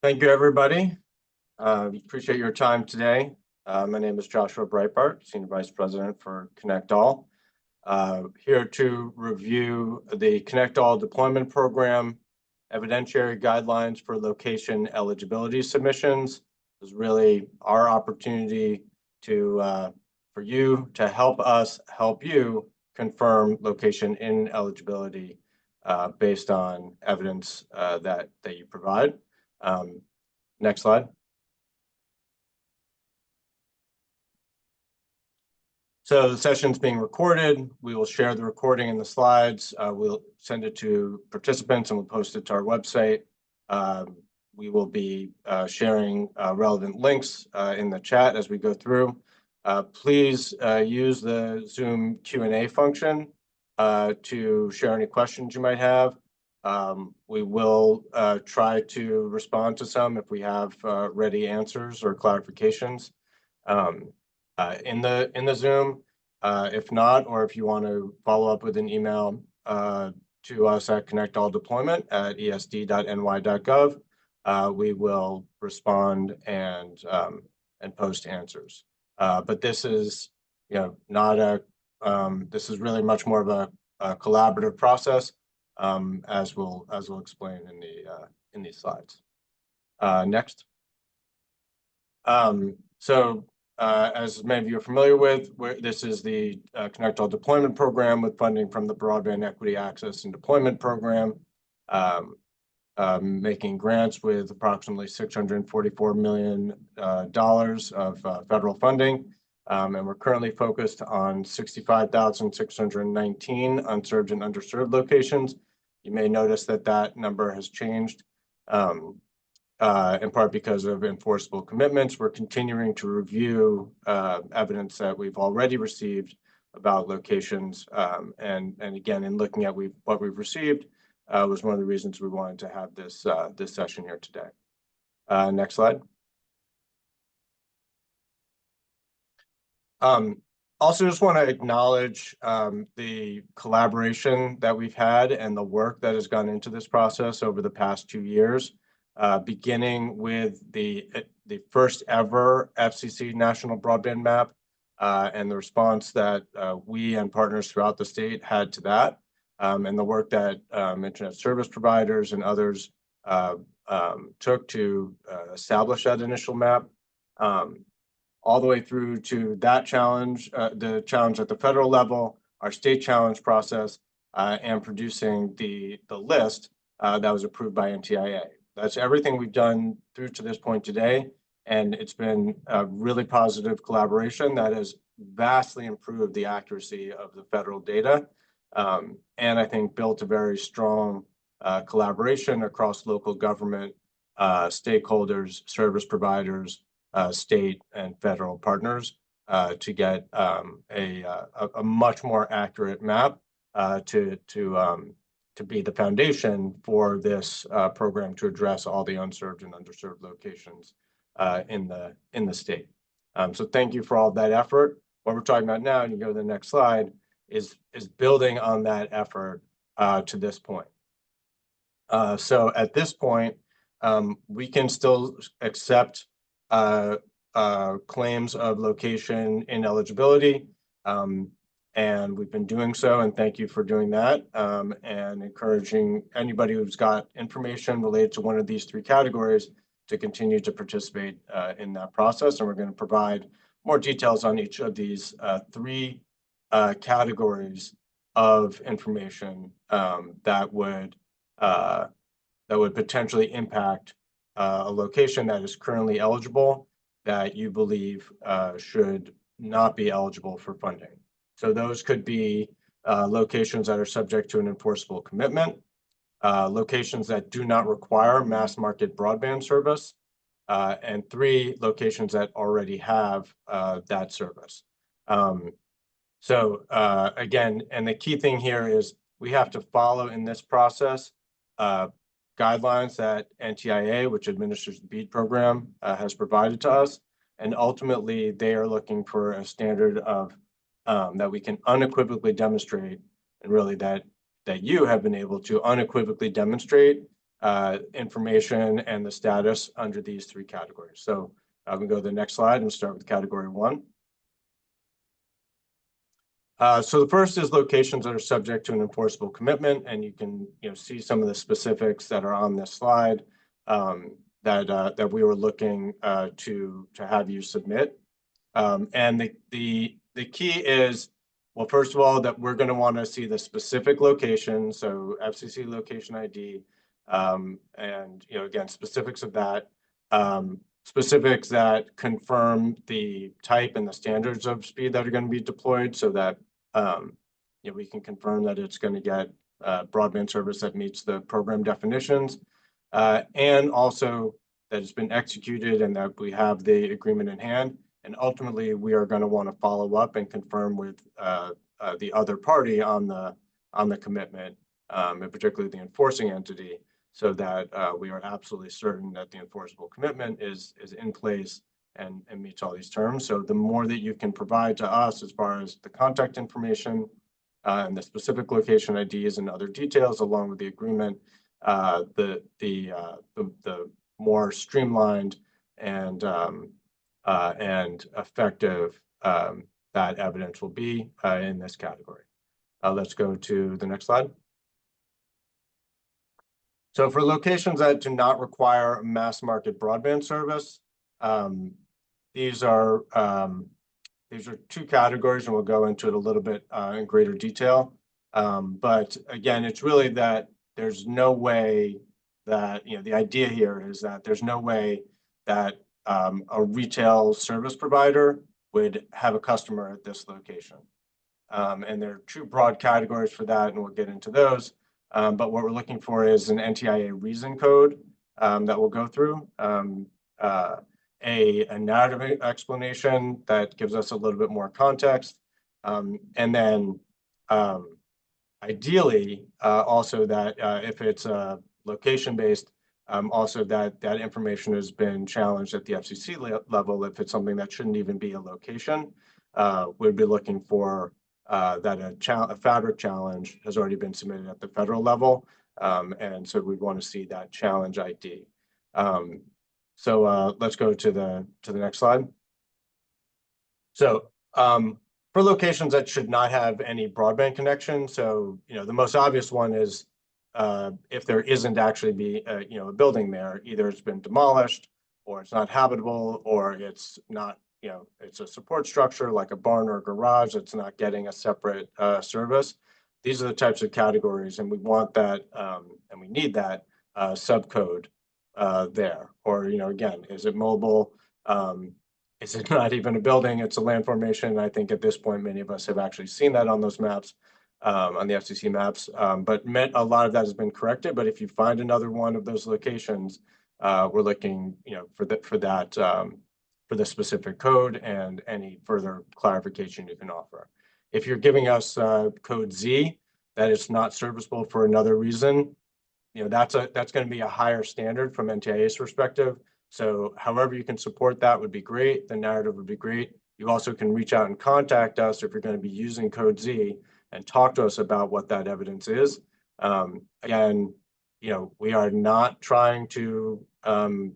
Thank you, everybody. Appreciate your time today. My name is Joshua Breitbart, Senior Vice President for ConnectALL. Here to review the ConnectALL deployment program, evidentiary guidelines for location eligibility submissions. This is really our opportunity to for you to help us help you confirm location ineligibility based on evidence that you provide. Next slide. So the session's being recorded. We will share the recording and the slides. We'll send it to participants and we'll post it to our website. We will be sharing relevant links in the chat as we go through. Please use the Zoom Q&A function to share any questions you might have. We will try to respond to some if we have ready answers or clarifications in the Zoom. If not, or if you want to follow up with an email to us at connectalldeployment@esd.ny.gov, we will respond and post answers. But this is, not a. This is really much more of a collaborative process, as we'll explain in these slides. Next. As many of you are familiar with, this is the ConnectALL deployment program with funding from the Broadband Equity Access and Deployment Program, making grants with approximately $644 million of federal funding. And we're currently focused on 65,619 unserved and underserved locations. You may notice that number has changed. In part because of enforceable commitments. We're continuing to review evidence that we've already received about locations. And again, in looking at what we've received was one of the reasons we wanted to have this session here today. Next slide. Also just want to acknowledge the collaboration that we've had and the work that has gone into this process over the past 2 years. Beginning with the first ever FCC National Broadband Map and the response that we and partners throughout the state had to that, and the work that internet service providers and others took to establish that initial map, all the way through to that challenge, the challenge at the federal level, our state challenge process, and producing the list that was approved by NTIA. That's everything we've done through to this point today, and it's been a really positive collaboration that has vastly improved the accuracy of the federal data, and I think built a very strong collaboration across local government, stakeholders, service providers, state and federal partners to get a much more accurate map to be the foundation for this program to address all the unserved and underserved locations in the state. So thank you for all that effort. What we're talking about now, and you go to the next slide, is building on that effort to this point. So at this point, we can still accept claims of location ineligibility. And we've been doing so, and thank you for doing that, and encouraging anybody who's got information related to one of these 3 categories to continue to participate in that process. And we're going to provide more details on each of these 3 categories of information that would potentially impact a location that is currently eligible that you believe should not be eligible for funding. So those could be locations that are subject to an enforceable commitment, locations that do not require mass market broadband service, and 3 locations that already have that service. Again, and the key thing here is we have to follow in this process guidelines that NTIA, which administers the BEAD program, has provided to us. And ultimately, they are looking for a standard of that we can unequivocally demonstrate, and really that you have been able to unequivocally demonstrate information and the status under these three categories. So I'm going to go to the next slide and start with category 1. So the first is locations that are subject to an enforceable commitment, and you can see some of the specifics that are on this slide that we were looking to have you submit. And the key is, well, first of all, that we're going to want to see the specific location, so FCC location ID, and again, specifics of that, specifics that confirm the type and the standards of speed that are going to be deployed, so that we can confirm that it's going to get broadband service that meets the program definitions, and also that it's been executed and that we have the agreement in hand. And ultimately, we are going to want to follow up and confirm with the other party on the commitment, and particularly the enforcing entity, so that we are absolutely certain that the enforceable commitment is in place and meets all these terms. So the more that you can provide to us as far as the contact information and the specific location IDs and other details, along with the agreement, the more streamlined and effective that evidence will be in this category. Let's go to the next slide. So for locations that do not require mass market broadband service, these are two categories, and we'll go into it a little bit in greater detail. But again, it's really that there's no way that, the idea here is that there's no way that a retail service provider would have a customer at this location. And there are two broad categories for that, and we'll get into those. But what we're looking for is an NTIA reason code that we'll go through, a narrative explanation that gives us a little bit more context, and then ideally also that if it's location-based, also that information has been challenged at the FCC level. If it's something that shouldn't even be a location, we'd be looking for that a fabric challenge has already been submitted at the federal level, and so we'd want to see that challenge ID. So let's go to the next slide. So for locations that should not have any broadband connection, so the most obvious one is if there isn't actually a building there, either it's been demolished, or it's not habitable, or it's not, it's a support structure like a barn or a garage that's not getting a separate service. These are the types of categories, and we want that, and we need that subcode there. Or, again, is it mobile? Is it not even a building? It's a land formation. I think at this point, many of us have actually seen that on those maps, on the FCC maps. But a lot of that has been corrected. But if you find another one of those locations, we're looking, for the specific code and any further clarification you can offer. If you're giving us code Z, that is not serviceable for another reason, that's going to be a higher standard from NTIA's perspective. So however you can support that would be great. The narrative would be great. You also can reach out and contact us if you're going to be using code Z and talk to us about what that evidence is. Again, we are not trying to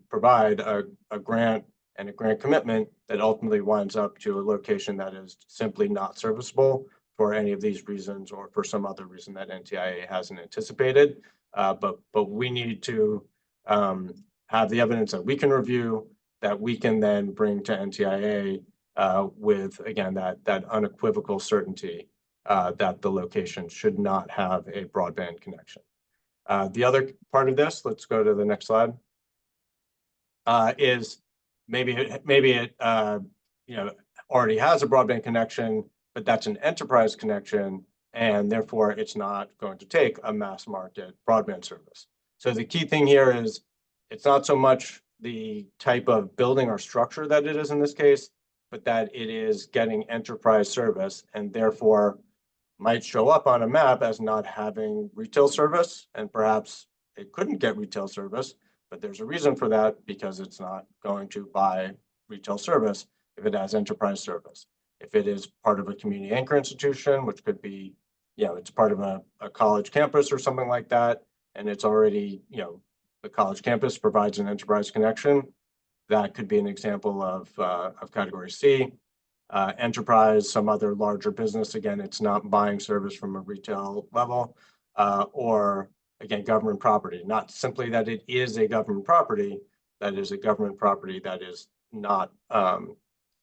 provide a grant and a grant commitment that ultimately winds up to a location that is simply not serviceable for any of these reasons or for some other reason that NTIA hasn't anticipated. But we need to have the evidence that we can review, that we can then bring to NTIA with, again, that unequivocal certainty that the location should not have a broadband connection. The other part of this, let's go to the next slide, is maybe it already has a broadband connection, but that's an enterprise connection, and therefore it's not going to take a mass market broadband service. So the key thing here is it's not so much the type of building or structure that it is in this case, but that it is getting enterprise service and therefore might show up on a map as not having retail service, and perhaps it couldn't get retail service, but there's a reason for that because it's not going to buy retail service if it has enterprise service. If it is part of a community anchor institution, which could be, it's part of a college campus or something like that, and it's already, the college campus provides an enterprise connection. That could be an example of category C. Enterprise, some other larger business. Again, it's not buying service from a retail level, or again, government property. Not simply that it is a government property, that is a government property that is not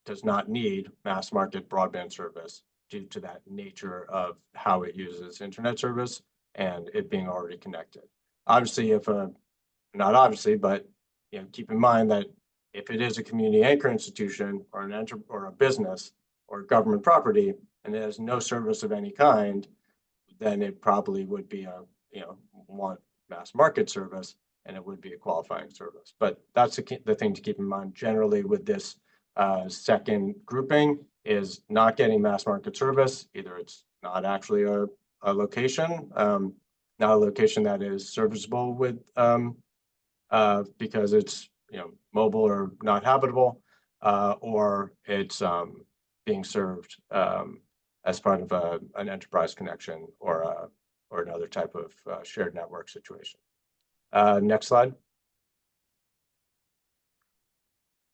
does not need mass market broadband service due to that nature of how it uses internet service and it being already connected. Obviously, if not obviously, but keep in mind that if it is a community anchor institution or or a business or government property and it has no service of any kind, then it probably would be a want mass market service and it would be a qualifying service. But that's the thing to keep in mind generally with this second grouping is not getting mass market service. Either it's not actually a location, not a location that is serviceable with because it's mobile or not habitable, or it's being served as part of an enterprise connection or another type of shared network situation. Next slide.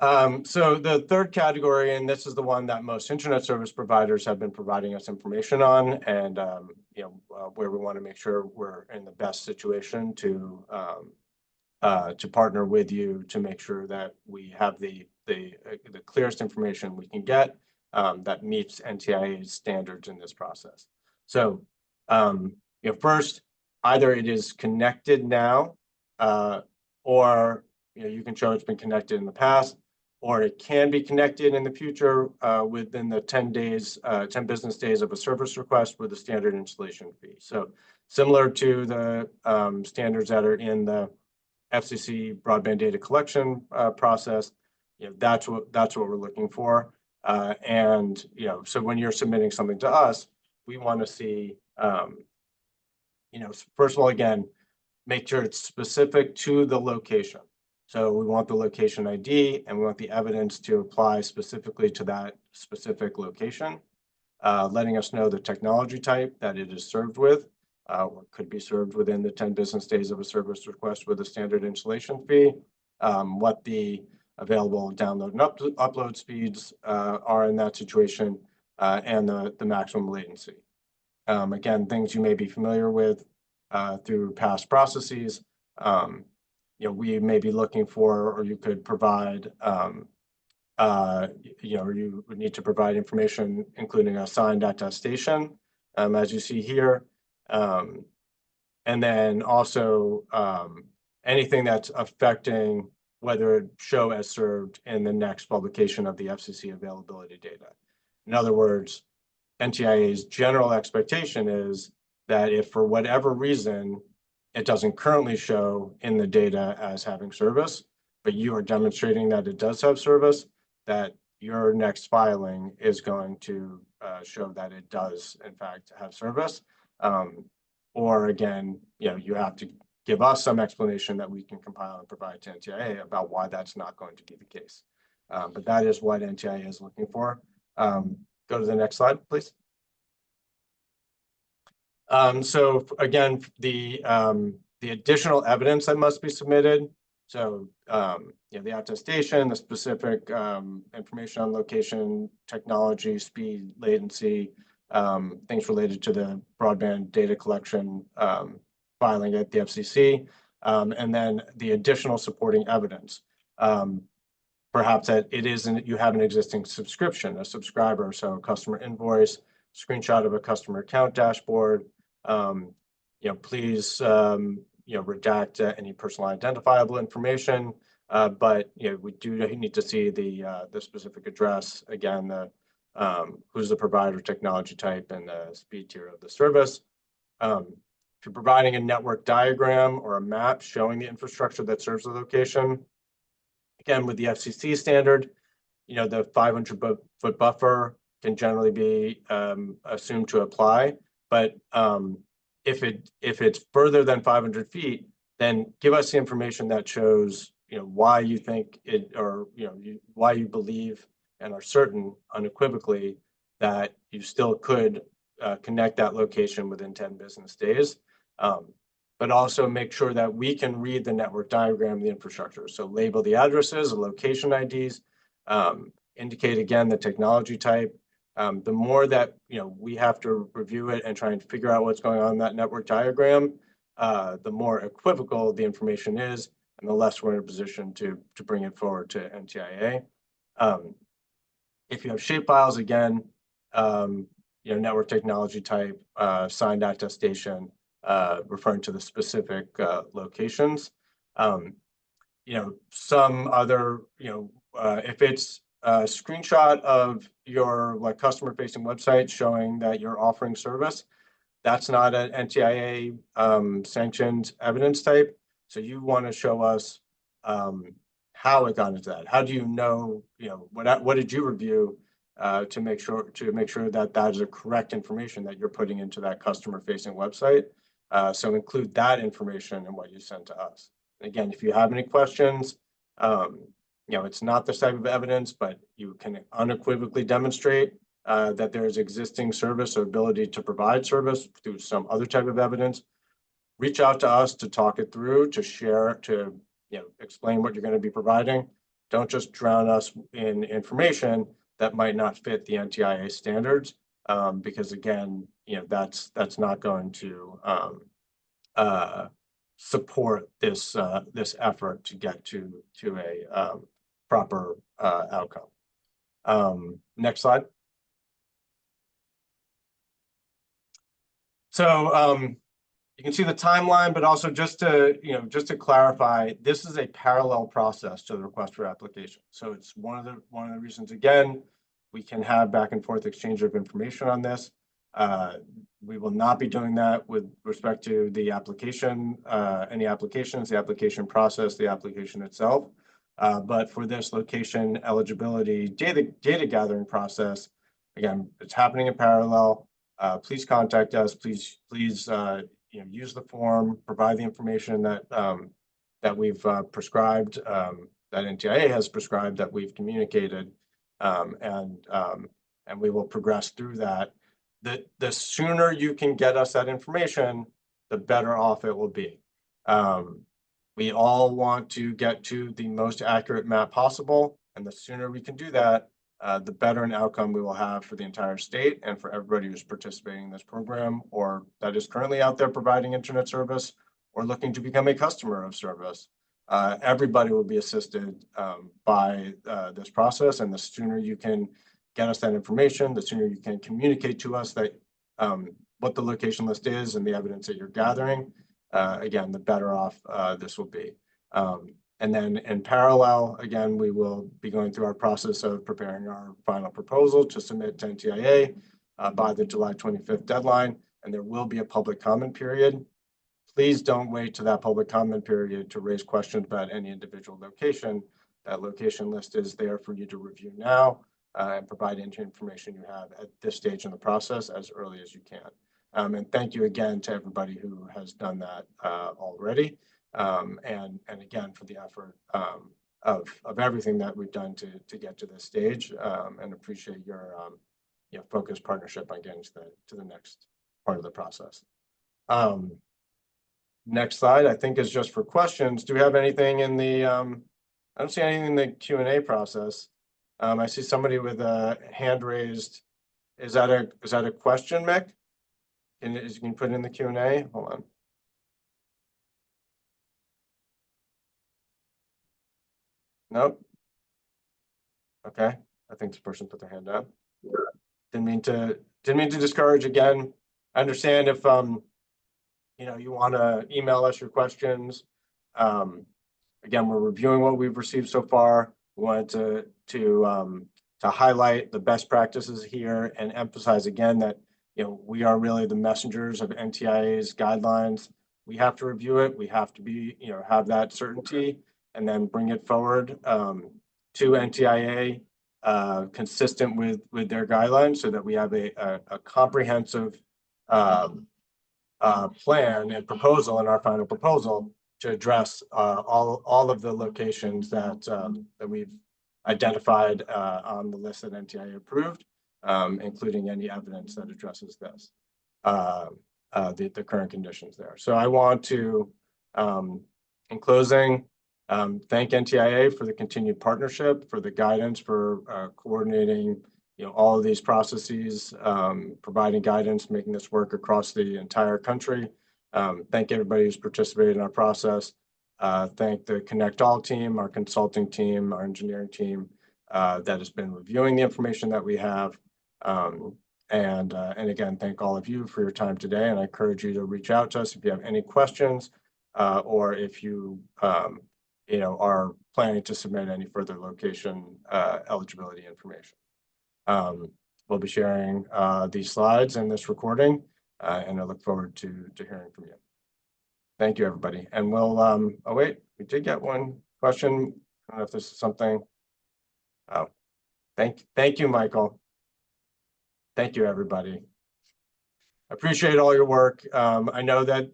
So the third category, and this is the one that most internet service providers have been providing us information on, and where we want to make sure we're in the best situation to partner with you to make sure that we have the clearest information we can get that meets NTIA's standards in this process. So first, either it is connected now, or you can show it's been connected in the past, or it can be connected in the future within the 10 business days of a service request with a standard installation fee. So similar to the standards that are in the FCC broadband data collection process, that's what we're looking for. And so when you're submitting something to us, we want to see, first of all, again, make sure it's specific to the location. So we want the location ID and we want the evidence to apply specifically to that specific location, letting us know the technology type that it is served with, or could be served within the 10 business days of a service request with a standard installation fee, what the available download and upload speeds are in that situation, and the maximum latency. Again, things you may be familiar with through past processes. We may be looking for, or you could provide, or you would need to provide information, including a signed attestation, as you see here. And then also anything that's affecting whether it show as served in the next publication of the FCC availability data. In other words, NTIA's general expectation is that if for whatever reason it doesn't currently show in the data as having service, but you are demonstrating that it does have service, that your next filing is going to show that it does in fact have service. Or again, you have to give us some explanation that we can compile and provide to NTIA about why that's not going to be the case. But that is what NTIA is looking for. Go to the next slide, please. So again, the additional evidence that must be submitted. So the attestation, the specific information on location, technology, speed, latency, things related to the broadband data collection filing at the FCC, and then the additional supporting evidence. Perhaps that you have an existing subscription, a subscriber, so a customer invoice, screenshot of a customer account dashboard. Please redact any personal identifiable information, but we do need to see the specific address, again, who's the provider, technology type, and the speed tier of the service. If you're providing a network diagram or a map showing the infrastructure that serves the location, again, with the FCC standard, the 500-foot buffer can generally be assumed to apply. But if it's further than 500 feet, then give us the information that shows why you think it, or why you believe and are certain unequivocally that you still could connect that location within 10 business days. But but also make sure that we can read the network diagram of the infrastructure. So label the addresses, the location IDs, indicate again the technology type. The more that we have to review it and try and figure out what's going on in that network diagram, the more equivocal the information is, and the less we're in a position to bring it forward to NTIA. If you have shapefiles, again, network technology type, signed attestation, referring to the specific locations. Some other, if it's a screenshot of your customer-facing website showing that you're offering service, that's not an NTIA sanctioned evidence type. So you want to show us how it got into that. How do you know, what did you review to make sure that that is the correct information that you're putting into that customer-facing website. So include that information in what you send to us. And again, if you have any questions, it's not this type of evidence, but you can unequivocally demonstrate that there is existing service or ability to provide service through some other type of evidence. Reach out to us to talk it through, to share, to explain what you're going to be providing. Don't just drown us in information that might not fit the NTIA standards, because again, that's not going to support this effort to get to a proper outcome. Next slide. So you can see the timeline, but also just to clarify, this is a parallel process to the request for application. So it's one of the reasons, again, we can have back and forth exchange of information on this. We will not be doing that with respect to the application, any applications, the application process, the application itself. But for this location eligibility data gathering process, again, it's happening in parallel. Please contact us. Please use the form, provide the information that we've prescribed, that NTIA has prescribed, that we've communicated, and we will progress through that. The sooner you can get us that information, the better off it will be. We all want to get to the most accurate map possible, and the sooner we can do that, the better an outcome we will have for the entire state and for everybody who's participating in this program or that is currently out there providing internet service or looking to become a customer of service. Everybody will be assisted by this process, and the sooner you can get us that information, the sooner you can communicate to us that what the location list is and the evidence that you're gathering, again, the better off this will be. And then in parallel, again, we will be going through our process of preparing our final proposal to submit to NTIA by the July 25th deadline, and there will be a public comment period. Please don't wait to that public comment period to raise questions about any individual location. That location list is there for you to review now and provide any information you have at this stage in the process as early as you can. And thank you again to everybody who has done that already. And again, for the effort of everything that we've done to get to this stage, and appreciate your focused partnership on getting to the next part of the process. Next slide, I think, is just for questions. Do we have anything in the, I don't see anything in the Q&A process. I see somebody with a hand raised. Is that a question, Mick? You can put it in the Q&A. Hold on. Nope. Okay, I think this person put their hand up. Didn't mean to discourage. Again, I understand if you want to email us your questions. Again, we're reviewing what we've received so far. We wanted to highlight the best practices here and emphasize again that we are really the messengers of NTIA's guidelines. We have to review it. We have to be have that certainty, and then bring it forward to NTIA consistent with their guidelines, so that we have a comprehensive plan and proposal in our final proposal to address all of the locations that we've identified on the list that NTIA approved, including any evidence that addresses this. the current conditions there. So I want to, in closing, thank NTIA for the continued partnership, for the guidance, for coordinating, all of these processes, providing guidance, making this work across the entire country. Thank everybody who's participated in our process. Thank the ConnectALL team, our consulting team, our engineering team that has been reviewing the information that we have. And again, thank all of you for your time today. And I encourage you to reach out to us if you have any questions or if you, are planning to submit any further location eligibility information. We'll be sharing these slides and this recording, and I look forward to hearing from you. Thank you, everybody. And we'll, oh wait, we did get one question. I don't know if this is something. Oh, thank you, Michael. Thank you, everybody. I appreciate all your work. I know that,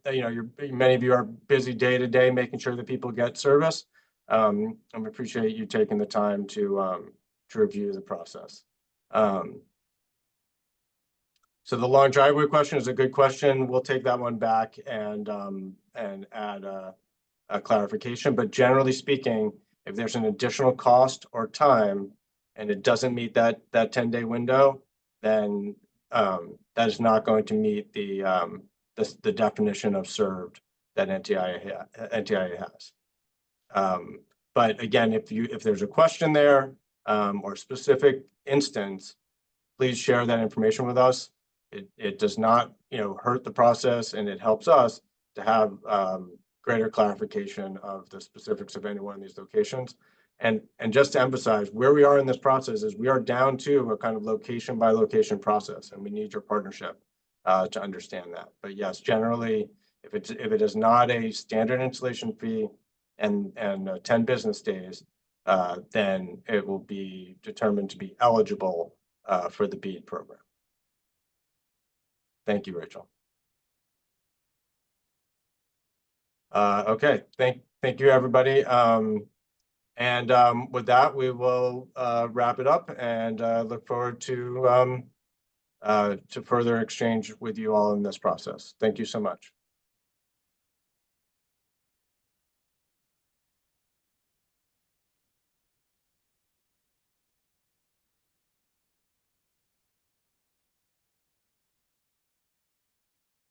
many of you are busy day to day making sure that people get service. I appreciate you taking the time to review the process. So the long driveway question is a good question. We'll take that one back and add a clarification. But generally speaking, if there's an additional cost or time and it doesn't meet that 10-day window, then that is not going to meet the definition of served that NTIA has. But again, if there's a question there or a specific instance, please share that information with us. It does not, hurt the process, and it helps us to have greater clarification of the specifics of any one of these locations. And just to emphasize, where we are in this process is we are down to a kind of location by location process, and we need your partnership to understand that. But yes, generally, if it is not a standard installation fee and 10 business days, then it will be determined to be eligible for the BEAD program. Thank you, Rachel. Okay, thank you, everybody. And with that, we will wrap it up and look forward to further exchange with you all in this process. Thank you so much.